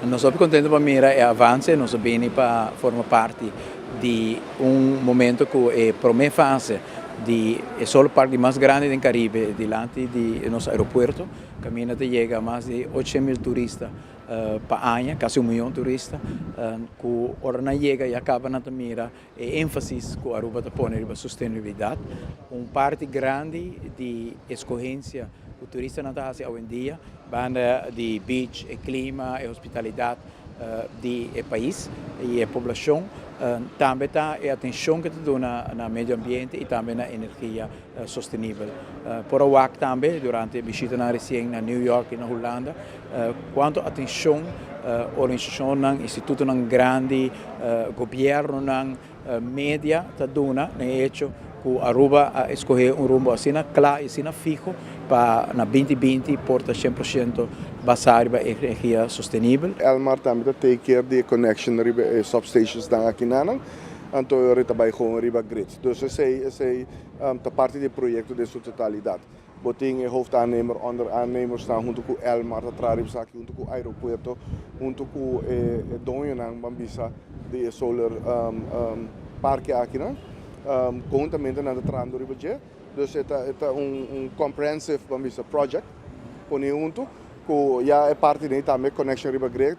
Nós somos contentes para mirar o avanço, nós bem para formar parte de momento que é a primeira fase de só o parque mais grande do Caribe, delante de nosso aeroporto. Caminha de chega a mais de 800.000 turistas para ano, quase 1 milhão de turistas. Que ora chega e acaba na mira ênfase que a Aruba põe na sustentabilidade. Parte grande de escorrência o turista não está hoje em dia, banda de beach, clima e hospitalidade do país e a população. Também está a atenção que dá no meio ambiente e também na energia sustentável. Por o também, durante a visita recente na New York e na Holanda, quanto atenção organização, instituto grande, governo, média, está dando, hecho, que Aruba a escolher rumbo assim claro e assim fijo para na 2020 porta 100% basado na energia sustentável. Elmar também take care de connection riba substations dan aqui nan, anto eu também com riba grid. Dus essa tá parte do projeto de sua totalidade. Boting hoofdaannemer, onderaannemers staan junto com Elmar, dat trarib aqui junto com o aeroporto, junto com Donjonang, Bambisa, de solar parque aqui nan. Conjuntamente na trando ribaje, dus é comprehensive bambisa project poni junto que já é parte de também connection riba great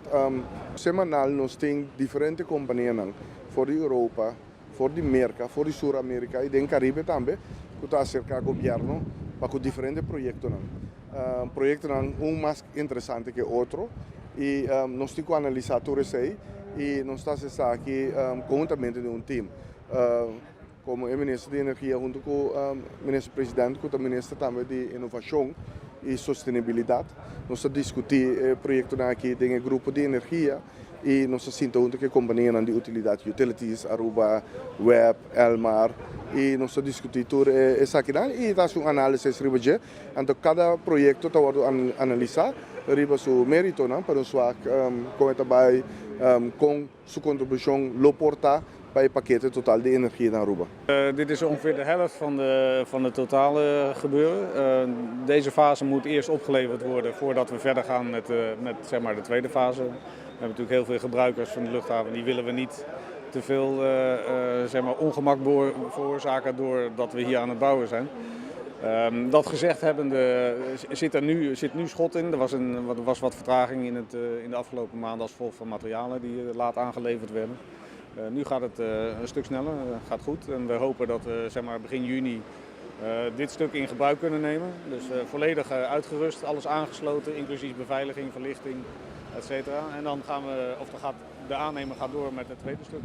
semanal nós tem diferentes companhias for de Europa, for de América, for de Sul-América e do Caribe também que está cerca do governo para diferentes projetos projetos mais interessante que outro e nós temos que analisar tudo isso e nós estamos aqui conjuntamente de time. Como o ministro de Energia, junto com o ministro-presidente, com o ministro também de Inovação e Sustentabilidade. Nós discutimos o projeto aqui do grupo de energia e nós sentimos que a companhia de utilidade, utilities, Aruba, Web, Elmar, e nós discutimos tudo isso aqui e dá uma análise riba. Então, cada projeto está analisado riba seu mérito, para nós como também com sua contribuição, loportar bij het pakket totaal de energie naar Aruba. Dit is ongeveer de helft van het totale gebeuren. Deze fase moet eerst opgeleverd worden voordat we verder gaan met zeg maar, de tweede fase. We hebben natuurlijk heel veel gebruikers van de luchthaven, die willen we niet te veel zeg maar, ongemak veroorzaken doordat we hier aan het bouwen zijn. Dat gezegd hebbende zit nu schot in. Er was wat vertraging in de afgelopen maanden als gevolg van materialen die laat aangeleverd werden. Nu gaat het een stuk sneller, gaat goed en we hopen dat we zeg maar, begin juni dit stuk in gebruik kunnen nemen. Dus volledig uitgerust, alles aangesloten, inclusief beveiliging, verlichting, etc. En dan de aannemer gaat door met het tweede stuk.